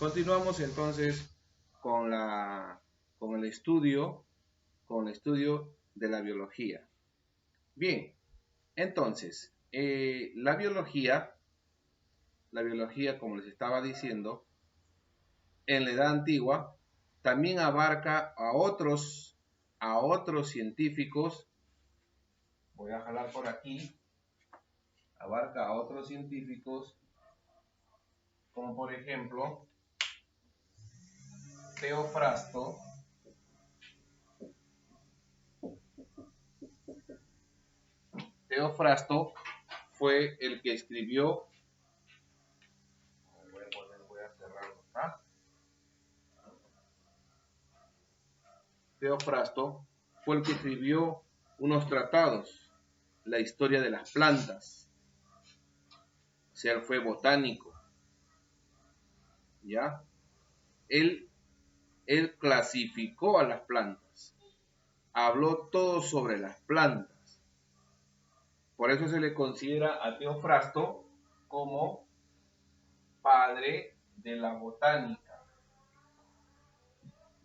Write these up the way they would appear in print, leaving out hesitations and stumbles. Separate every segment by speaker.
Speaker 1: Continuamos entonces con el estudio de la biología. Bien, entonces, la biología, como les estaba diciendo, en la Edad Antigua, también abarca a otros científicos. Voy a jalar por aquí. Abarca a otros científicos, como por ejemplo, Teofrasto. Teofrasto fue el que escribió. Voy a cerrarlo acá. Teofrasto fue el que escribió unos tratados, la historia de las plantas. O sea, él fue botánico. ¿Ya? Él clasificó a las plantas. Habló todo sobre las plantas. Por eso se le considera a Teofrasto como padre de la botánica.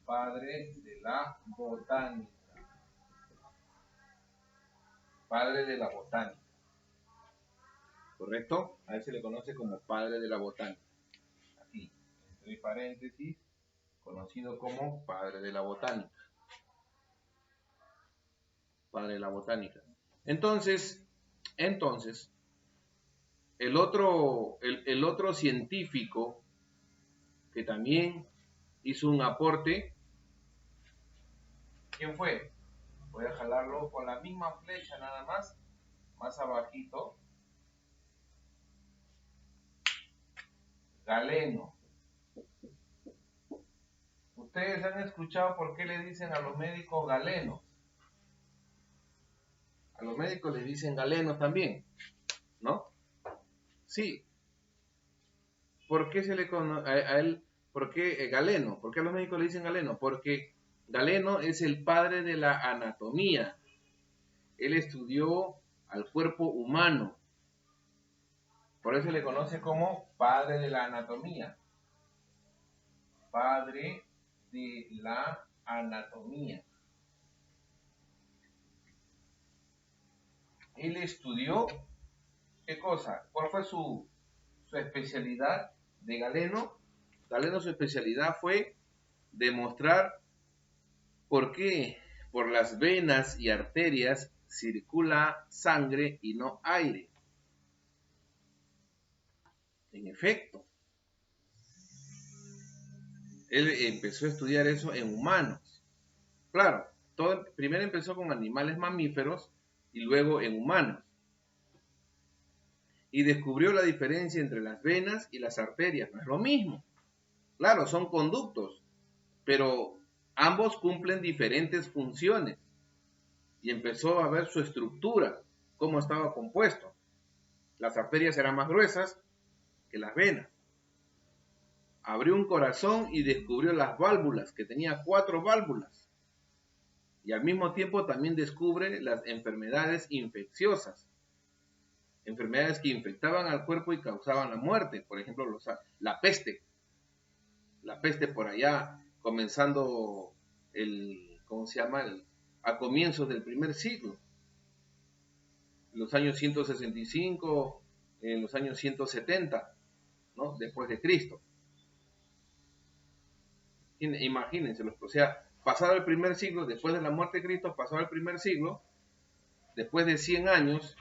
Speaker 1: Padre de la botánica. Padre de la botánica. ¿Correcto? A él se le conoce como padre de la botánica. Aquí, entre paréntesis, conocido como padre de la botánica. Padre de la botánica. Entonces, el otro científico que también hizo un aporte, ¿quién fue? Voy a jalarlo con la misma flecha nada más abajito. Galeno. ¿Ustedes han escuchado por qué le dicen a los médicos galenos? A los médicos les dicen galenos también, ¿no? Sí. ¿Por qué se le conoce a él? ¿Por qué Galeno? ¿Por qué a los médicos le dicen Galeno? Porque Galeno es el padre de la anatomía. Él estudió al cuerpo humano. Por eso se le conoce como padre de la anatomía. Padre de la anatomía. Él estudió, ¿qué cosa? ¿Cuál fue su especialidad de Galeno? Galeno, su especialidad fue demostrar por qué por las venas y arterias circula sangre y no aire. En efecto, él empezó a estudiar eso en humanos. Claro, primero empezó con animales mamíferos y luego en humanos. Y descubrió la diferencia entre las venas y las arterias. No es lo mismo. Claro, son conductos, pero ambos cumplen diferentes funciones. Y empezó a ver su estructura, cómo estaba compuesto. Las arterias eran más gruesas que las venas. Abrió un corazón y descubrió las válvulas, que tenía 4 válvulas. Y al mismo tiempo también descubre las enfermedades infecciosas. Enfermedades que infectaban al cuerpo y causaban la muerte. Por ejemplo, la peste. La peste por allá, comenzando a comienzos del primer siglo. En los años 165, en los años 170, ¿no? Después de Cristo. Imagínense, o sea, pasado el primer siglo, después de la muerte de Cristo, pasado el primer siglo, después de 100 años,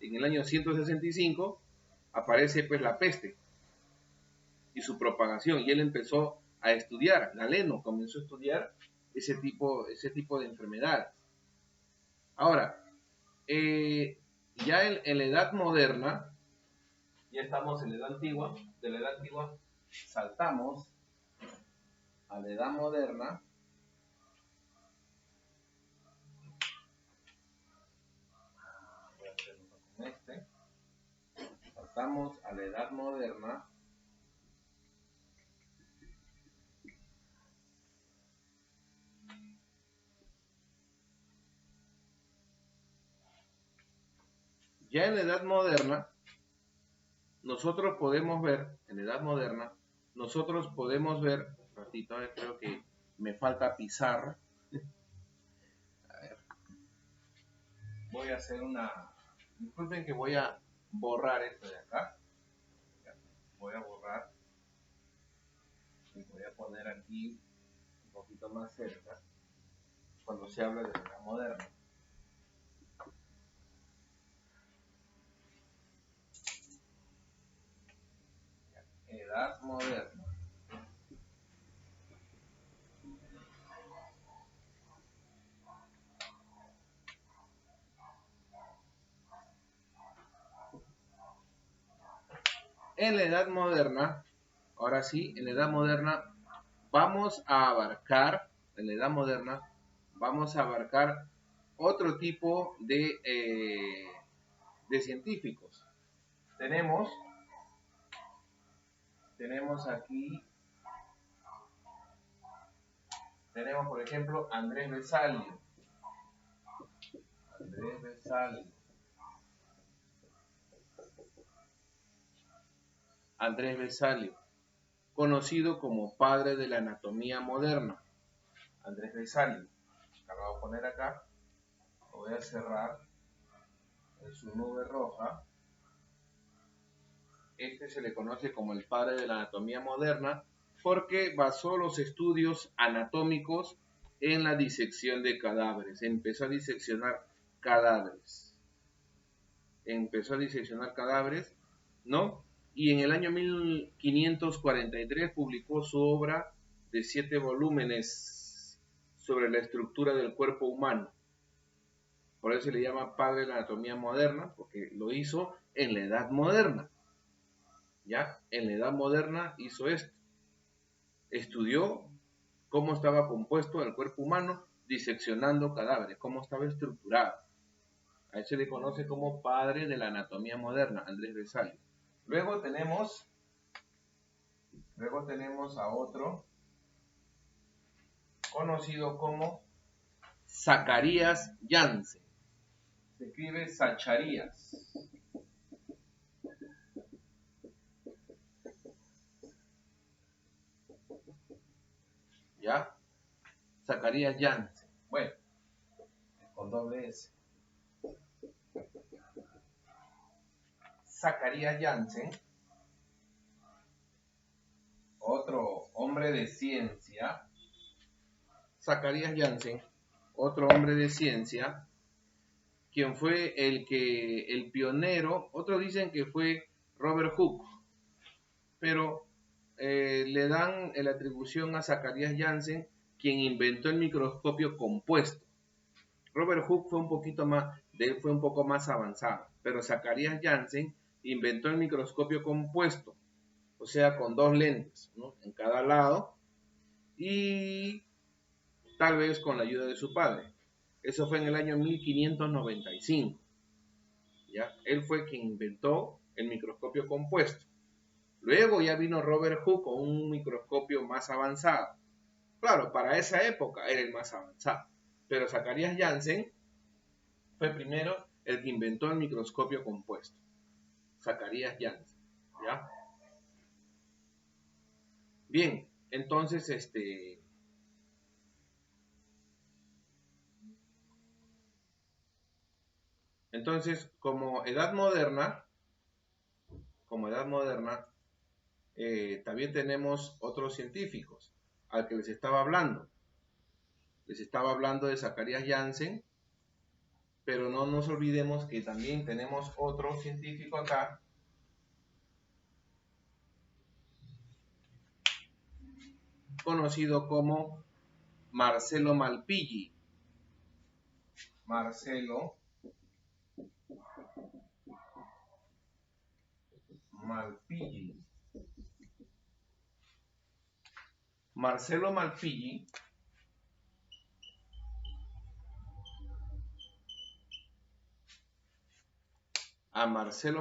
Speaker 1: en el año 165, aparece pues la peste y su propagación, y él empezó a estudiar, Galeno comenzó a estudiar ese tipo de enfermedades. Ahora, ya en la Edad Moderna, ya estamos en la Edad Antigua, de la Edad Antigua saltamos a la Edad Moderna. Voy a hacerlo con este. Saltamos a la Edad Moderna. Ya en la Edad Moderna, nosotros podemos ver nosotros podemos ver, un ratito, creo que me falta pizarra. A ver, voy a hacer disculpen que voy a borrar esto de acá. Voy a borrar y voy a poner aquí un poquito más cerca cuando se habla de la edad moderna. Edad moderna. En la edad moderna, ahora sí, en la edad moderna vamos a abarcar, en la edad moderna, vamos a abarcar otro tipo de científicos. Tenemos aquí, tenemos por ejemplo Andrés Vesalio. Andrés Vesalio. Andrés Vesalio, conocido como padre de la anatomía moderna. Andrés Vesalio. Lo voy a poner acá, lo voy a cerrar en su nube roja. Este se le conoce como el padre de la anatomía moderna porque basó los estudios anatómicos en la disección de cadáveres. Empezó a diseccionar cadáveres. ¿No? Y en el año 1543 publicó su obra de 7 volúmenes sobre la estructura del cuerpo humano. Por eso se le llama padre de la anatomía moderna, porque lo hizo en la edad moderna. ¿Ya? En la edad moderna hizo esto. Estudió cómo estaba compuesto el cuerpo humano, diseccionando cadáveres, cómo estaba estructurado. A él se le conoce como padre de la anatomía moderna, Andrés Vesalio. Luego tenemos a otro conocido como Zacarías Jansen. Se escribe Zacharías. ¿Ya? Zacarías Jansen. Bueno, con doble S. Zacarías Jansen, otro hombre de ciencia. Zacarías Jansen, otro hombre de ciencia, quien fue el pionero. Otros dicen que fue Robert Hooke, pero le dan la atribución a Zacarías Jansen, quien inventó el microscopio compuesto. Robert Hooke fue un poco más avanzado, pero Zacarías Jansen inventó el microscopio compuesto, o sea, con 2 lentes, ¿no?, en cada lado, y tal vez con la ayuda de su padre. Eso fue en el año 1595. ¿Ya? Él fue quien inventó el microscopio compuesto. Luego ya vino Robert Hooke con un microscopio más avanzado. Claro, para esa época era el más avanzado. Pero Zacarías Jansen fue primero el que inventó el microscopio compuesto. Zacarías Jansen. ¿Ya? Bien, entonces como edad moderna, también tenemos otros científicos al que les estaba hablando. Les estaba hablando de Zacarías Jansen, pero no nos olvidemos que también tenemos otro científico acá, conocido como Marcelo Malpighi. Marcelo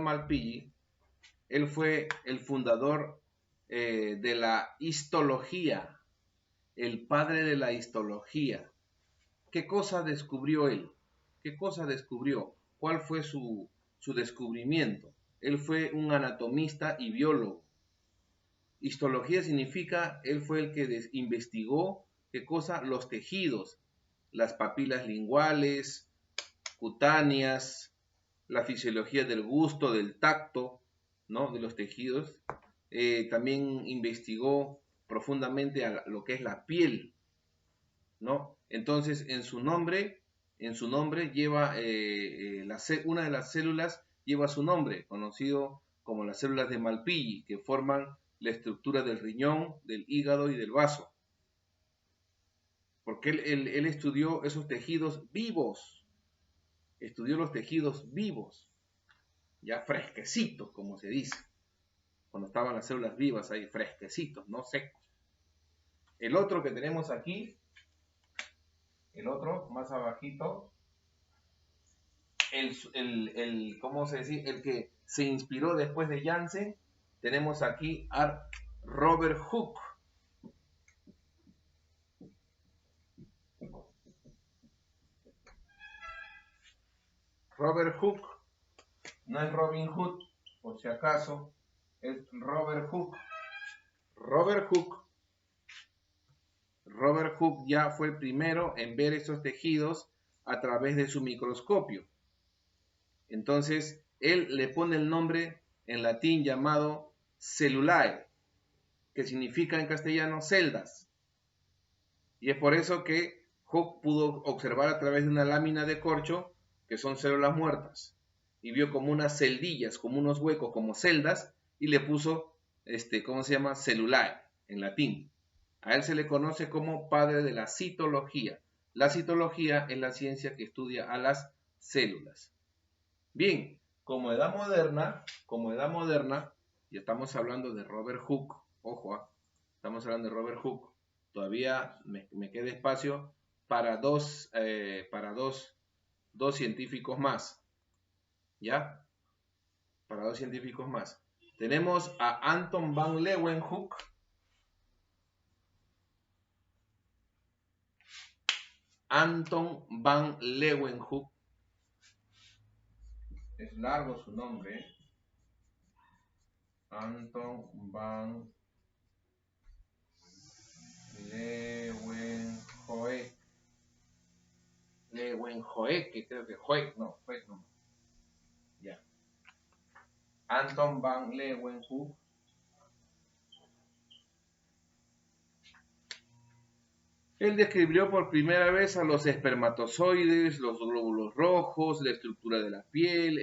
Speaker 1: Malpighi él fue el fundador de la histología, el padre de la histología. ¿Qué cosa descubrió él? ¿Cuál fue su descubrimiento? Él fue un anatomista y biólogo. Histología significa, él fue el que investigó, ¿qué cosa? Los tejidos, las papilas linguales, cutáneas, la fisiología del gusto, del tacto, ¿no? De los tejidos. También investigó profundamente a lo que es la piel, ¿no? Entonces, en su nombre lleva, una de las células lleva su nombre, conocido como las células de Malpighi, que forman la estructura del riñón, del hígado y del vaso. Porque él estudió esos tejidos vivos, estudió los tejidos vivos, ya fresquecitos, como se dice, cuando estaban las células vivas ahí, fresquecitos, no secos. El otro que tenemos aquí, el otro más abajito, ¿cómo se dice? El que se inspiró después de Janssen, tenemos aquí a Robert Hooke. Robert Hooke, no es Robin Hood, por si acaso, es Robert Hooke. Robert Hooke ya fue el primero en ver estos tejidos a través de su microscopio. Entonces, él le pone el nombre en latín llamado cellulae, que significa en castellano celdas. Y es por eso que Hooke pudo observar a través de una lámina de corcho, que son células muertas, y vio como unas celdillas, como unos huecos, como celdas, y le puso, ¿cómo se llama? Cellulae, en latín. A él se le conoce como padre de la citología. La citología es la ciencia que estudia a las células. Bien, como edad moderna, y estamos hablando de Robert Hooke, ojo, estamos hablando de Robert Hooke, todavía me queda espacio para dos científicos más, ¿ya? Para dos científicos más. Tenemos a Anton van Leeuwenhoek. Anton van Leeuwenhoek. Es largo su nombre. Anton van Leeuwenhoek. Que creo que Hoek no. Ya. Anton van Leeuwenhoek. Él describió por primera vez a los espermatozoides, los glóbulos rojos, la estructura de la piel,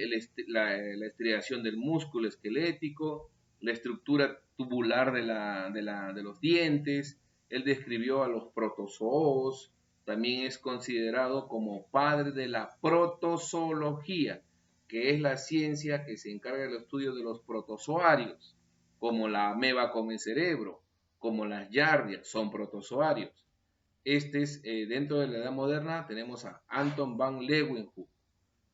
Speaker 1: la estriación del músculo esquelético, la estructura tubular de los dientes. Él describió a los protozoos. También es considerado como padre de la protozoología, que es la ciencia que se encarga del estudio de los protozoarios, como la ameba come cerebro, como las yardias, son protozoarios. Dentro de la edad moderna tenemos a Anton van Leeuwenhoek,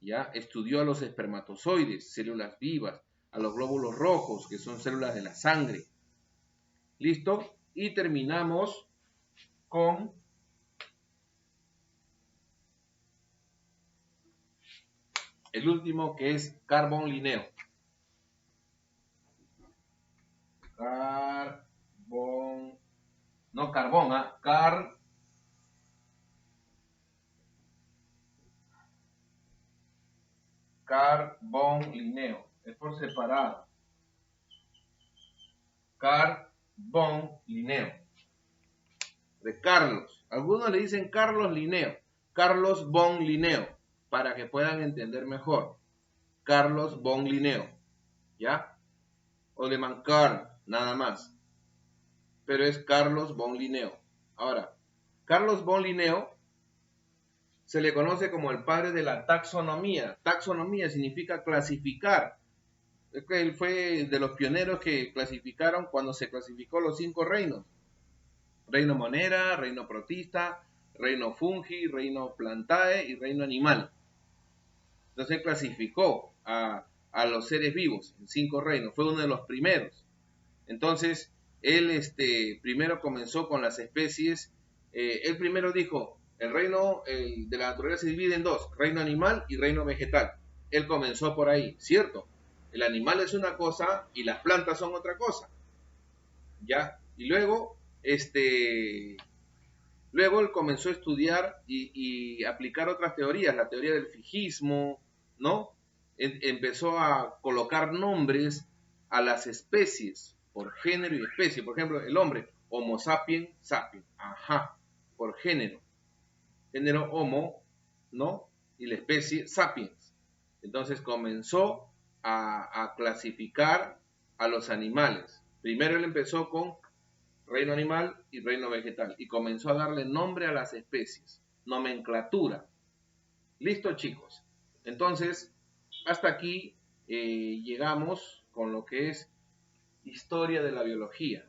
Speaker 1: ya estudió a los espermatozoides, células vivas, a los glóbulos rojos, que son células de la sangre. ¿Listo? Y terminamos con el último, que es Carl von Linneo. Carl von Linneo, es por separado. Carl von Linneo. De Carlos. Algunos le dicen Carlos Linneo. Carlos von Linneo, para que puedan entender mejor. Carlos von Linneo. ¿Ya? O le llaman Carl, nada más. Pero es Carlos von Linneo. Ahora, Carlos von Linneo se le conoce como el padre de la taxonomía. Taxonomía significa clasificar. Él fue de los pioneros que clasificaron cuando se clasificó los 5 reinos. Reino Monera, reino protista, reino fungi, reino plantae y reino animal. Entonces él clasificó a los seres vivos en 5 reinos. Fue uno de los primeros. Entonces él primero comenzó con las especies. Él primero dijo, el reino de la naturaleza se divide en 2, reino animal y reino vegetal. Él comenzó por ahí, ¿cierto? El animal es una cosa y las plantas son otra cosa. ¿ya? Y luego, luego él comenzó a estudiar y aplicar otras teorías, la teoría del fijismo, ¿no? Empezó a colocar nombres a las especies, por género y especie. Por ejemplo, el hombre, Homo sapiens sapiens, ajá, por género. Género Homo, ¿no? Y la especie sapiens. Entonces comenzó a clasificar a los animales. Primero él empezó con reino animal y reino vegetal, y comenzó a darle nombre a las especies, nomenclatura. Listo, chicos. Entonces, hasta aquí llegamos con lo que es historia de la biología.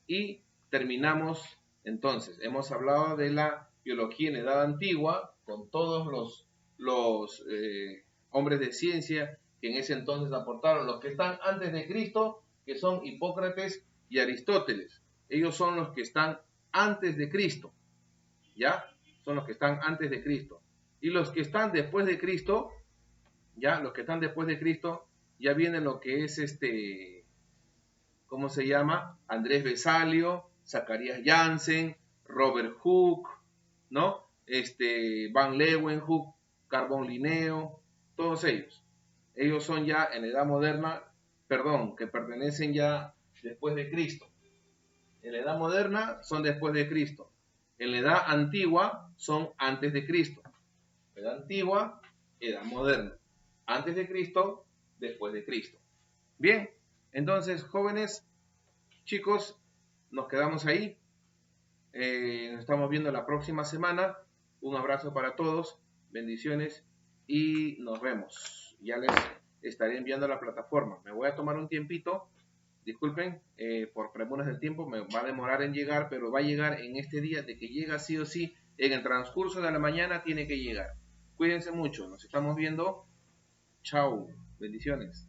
Speaker 1: Y terminamos, entonces, hemos hablado de la biología en la edad antigua, con todos los hombres de ciencia que en ese entonces aportaron, los que están antes de Cristo, que son Hipócrates y Aristóteles. Ellos son los que están antes de Cristo, ¿ya? Son los que están antes de Cristo. Y los que están después de Cristo, ¿ya? Los que están después de Cristo, ya viene lo que es ¿cómo se llama? Andrés Vesalio, Zacarías Janssen, Robert Hooke, ¿no? Van Leeuwenhoek, Carbon Linneo, todos ellos. Ellos son ya en la edad moderna, perdón, que pertenecen ya después de Cristo. En la edad moderna son después de Cristo. En la edad antigua son antes de Cristo. Edad antigua, edad moderna. Antes de Cristo, después de Cristo. Bien, entonces, jóvenes, chicos, nos quedamos ahí. Nos estamos viendo la próxima semana. Un abrazo para todos, bendiciones y nos vemos. Ya les estaré enviando la plataforma. Me voy a tomar un tiempito. Disculpen por premuras del tiempo, me va a demorar en llegar, pero va a llegar en este día. De que llega sí o sí, en el transcurso de la mañana tiene que llegar. Cuídense mucho, nos estamos viendo. Chao, bendiciones.